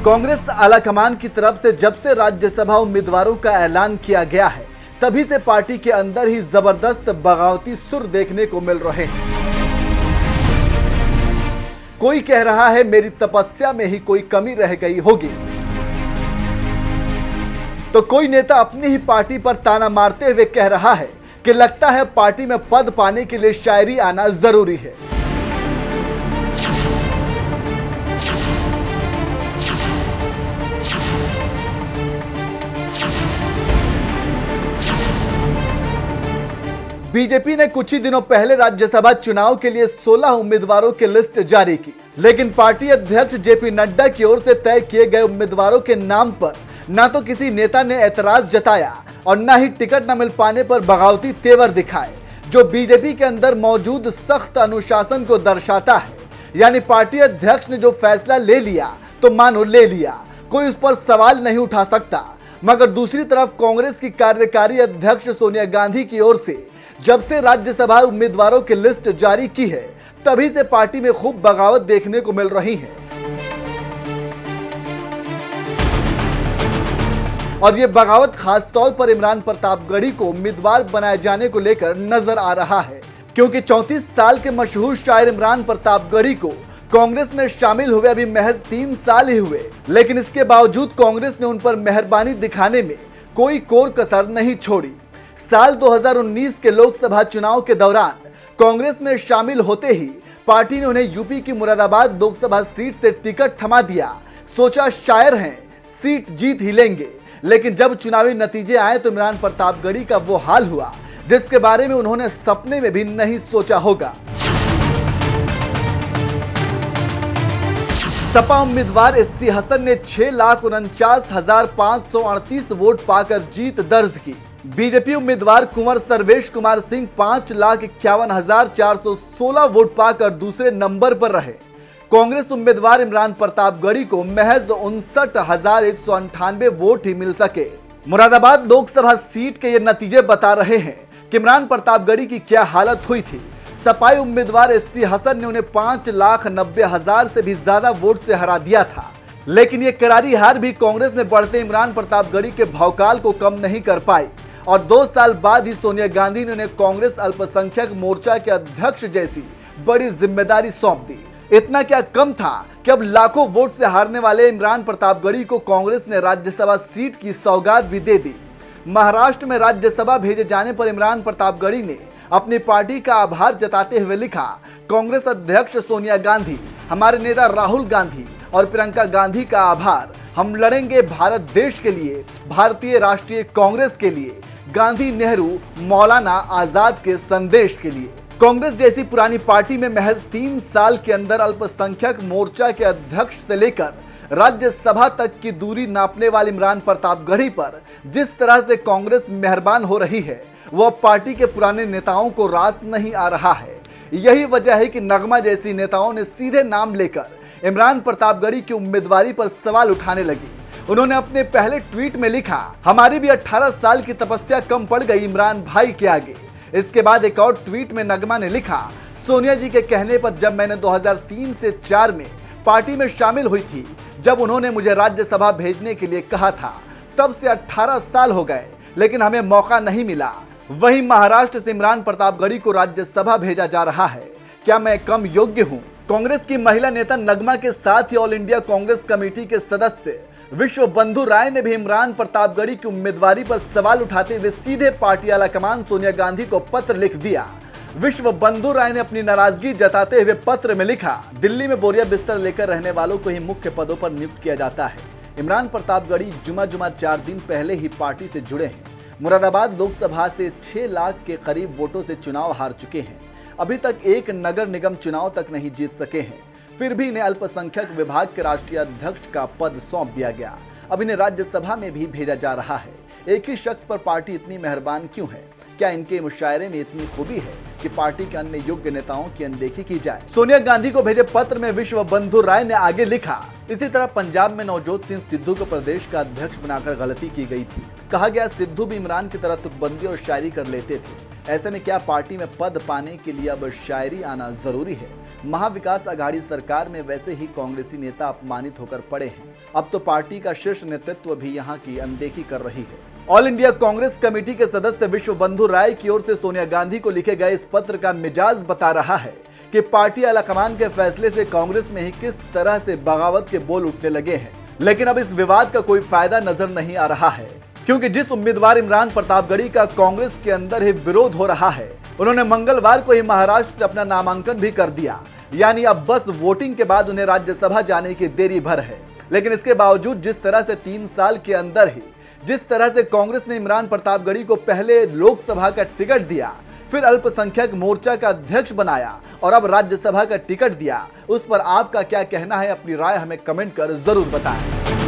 कांग्रेस आलाकमान की तरफ से जब से राज्यसभा उम्मीदवारों का ऐलान किया गया है, तभी से पार्टी के अंदर ही जबरदस्त बगावती सुर देखने को मिल रहे हैं। कोई कह रहा है मेरी तपस्या में ही कोई कमी रह गई होगी, तो कोई नेता अपनी ही पार्टी पर ताना मारते हुए कह रहा है कि लगता है पार्टी में पद पाने के लिए शायरी आना जरूरी है। बीजेपी ने कुछ ही दिनों पहले राज्यसभा चुनाव के लिए 16 उम्मीदवारों की लिस्ट जारी की, लेकिन पार्टी अध्यक्ष जेपी नड्डा की ओर से तय किए गए उम्मीदवारों के नाम पर न तो किसी नेता ने ऐतराज जताया और न ही टिकट न मिल पाने पर बगावती तेवर दिखाए, जो बीजेपी के अंदर मौजूद सख्त अनुशासन को दर्शाता है। यानी पार्टी अध्यक्ष ने जो फैसला ले लिया तो मानो ले लिया, कोई उस पर सवाल नहीं उठा सकता। मगर दूसरी तरफ कांग्रेस की कार्यकारी अध्यक्ष सोनिया गांधी की ओर से जब से राज्यसभा उम्मीदवारों की लिस्ट जारी की है, तभी से पार्टी में खूब बगावत देखने को मिल रही है। और ये बगावत खास तौर पर इमरान प्रतापगढ़ी को उम्मीदवार बनाए जाने को लेकर नजर आ रहा है, क्योंकि 34 साल के मशहूर शायर इमरान प्रतापगढ़ी को कांग्रेस में शामिल हुए अभी महज 3 साल ही हुए, लेकिन इसके बावजूद कांग्रेस ने उन पर मेहरबानी दिखाने में कोई कोर कसर नहीं छोड़ी। साल 2019 के लोकसभा चुनाव के दौरान कांग्रेस में शामिल होते ही पार्टी ने उन्हें यूपी की मुरादाबाद लोकसभा सीट से टिकट थमा दिया। सोचा शायर हैं, सीट जीत ही लेंगे, लेकिन जब चुनावी नतीजे आए तो इमरान प्रतापगढ़ी का वो हाल हुआ जिसके बारे में उन्होंने सपने में भी नहीं सोचा होगा। सपा उम्मीदवार एसटी हसन ने 6,49,538 वोट पाकर जीत दर्ज की। बीजेपी उम्मीदवार कुंवर सर्वेश कुमार सिंह 5,51,416 वोट पाकर दूसरे नंबर पर रहे। कांग्रेस उम्मीदवार इमरान प्रतापगढ़ी को महज 59,198 वोट ही मिल सके। मुरादाबाद लोकसभा सीट के ये नतीजे बता रहे हैं कि इमरान प्रतापगढ़ी की क्या हालत हुई थी। सपाई उम्मीदवार एसटी हसन ने उन्हें 5,90,000 से भी ज्यादा वोट से हरा दिया था, लेकिन ये करारी हार भी कांग्रेस में बढ़ते इमरान प्रतापगढ़ी के भौकाल को कम नहीं कर पाई और 2 साल बाद ही सोनिया गांधी ने उन्हें कांग्रेस अल्पसंख्यक मोर्चा के अध्यक्ष जैसी बड़ी जिम्मेदारी सौंप दी। इतना क्या कम था कि अब लाखों वोट से हारने वाले इमरान प्रतापगढ़ी को कांग्रेस ने राज्यसभा सीट की सौगात भी दे दी। महाराष्ट्र में राज्यसभा भेजे जाने पर इमरान प्रतापगढ़ी ने अपनी पार्टी का आभार जताते हुए लिखा, कांग्रेस अध्यक्ष सोनिया गांधी, हमारे नेता राहुल गांधी और प्रियंका गांधी का आभार। हम लड़ेंगे भारत देश के लिए, भारतीय राष्ट्रीय कांग्रेस के लिए, गांधी, नेहरू, मौलाना आजाद के संदेश के लिए। कांग्रेस जैसी पुरानी पार्टी में महज 3 साल के अंदर अल्पसंख्यक मोर्चा के अध्यक्ष से लेकर राज्यसभा तक की दूरी नापने वाले इमरान प्रतापगढ़ी पर जिस तरह से कांग्रेस मेहरबान हो रही है, वह पार्टी के पुराने नेताओं को रास नहीं आ रहा है। यही वजह है कि नगमा जैसी नेताओं ने सीधे नाम लेकर इमरान प्रतापगढ़ी की उम्मीदवारी पर सवाल उठाने लगी। उन्होंने अपने पहले ट्वीट में लिखा, हमारी भी 18 साल की तपस्या कम पड़ गई इमरान भाई के आगे। इसके बाद एक और ट्वीट में नगमा ने लिखा, सोनिया जी के कहने पर जब मैंने 2003 से 4 में पार्टी में शामिल हुई थी, जब उन्होंने मुझे राज्यसभा भेजने के लिए कहा था, तब से 18 साल हो गए, लेकिन हमें मौका नहीं मिला। वहीं महाराष्ट्र से इमरान प्रतापगढ़ी को राज्यसभा भेजा जा रहा है, क्या मैं कम योग्य हूं? कांग्रेस की महिला नेता नगमा के साथ ही ऑल इंडिया कांग्रेस कमेटी के सदस्य विश्व बंधु राय ने भी इमरान प्रतापगढ़ी की उम्मीदवारी पर सवाल उठाते हुए सीधे पार्टी आलाकमान सोनिया गांधी को पत्र लिख दिया। विश्व बंधु राय ने अपनी नाराजगी जताते हुए पत्र में लिखा, दिल्ली में बोरिया बिस्तर लेकर रहने वालों को ही मुख्य पदों पर नियुक्त किया जाता है। इमरान प्रतापगढ़ी जुमा 4 दिन पहले ही पार्टी से जुड़े हैं। मुरादाबाद लोकसभा से 6 लाख के करीब वोटों से चुनाव हार चुके हैं। अभी तक एक नगर निगम चुनाव तक नहीं जीत सके हैं। फिर भी इन्हें अल्पसंख्यक विभाग के राष्ट्रीय अध्यक्ष का पद सौंप दिया गया। अब इन्हें राज्यसभा में भी भेजा जा रहा है। एक ही शख्स पर पार्टी इतनी मेहरबान क्यों है? क्या इनके मुशायरे में इतनी खूबी है कि पार्टी के अन्य योग्य नेताओं की अनदेखी की जाए? सोनिया गांधी को भेजे पत्र में विश्व बंधु राय ने आगे लिखा, इसी तरह पंजाब में नवजोत सिंह सिद्धू को प्रदेश का अध्यक्ष बनाकर गलती की गई थी। कहा गया सिद्धू भी इमरान की तरह तुकबंदी और शायरी कर लेते थे। ऐसे में क्या पार्टी में पद पाने के लिए अब शायरी आना जरूरी है? महाविकास आघाड़ी सरकार में वैसे ही कांग्रेसी नेता अपमानित होकर पड़े हैं। अब तो पार्टी का शीर्ष नेतृत्व भी यहां की अनदेखी कर रही है। ऑल इंडिया कांग्रेस कमेटी के सदस्य विश्व बंधु राय की ओर से सोनिया गांधी को लिखे गए इस पत्र का मिजाज बता रहा है कि पार्टी आलाकमान के फैसले से कांग्रेस में ही किस तरह से बगावत के बोल उठने लगे हैं। लेकिन अब इस विवाद का कोई फायदा नजर नहीं आ रहा है, क्योंकि जिस उम्मीदवार इमरान प्रतापगढ़ी का कांग्रेस के अंदर ही विरोध हो रहा है, उन्होंने मंगलवार को ही महाराष्ट्र से अपना नामांकन भी कर दिया। यानी अब बस वोटिंग के बाद उन्हें राज्यसभा जाने की देरी भर है। लेकिन इसके बावजूद जिस तरह से 3 साल के अंदर ही जिस तरह से कांग्रेस ने इमरान प्रतापगढ़ी को पहले लोकसभा का टिकट दिया, फिर अल्पसंख्यक मोर्चा का अध्यक्ष बनाया और अब राज्यसभा का टिकट दिया, उस पर आपका क्या कहना है? अपनी राय हमें कमेंट कर जरूर बताएं।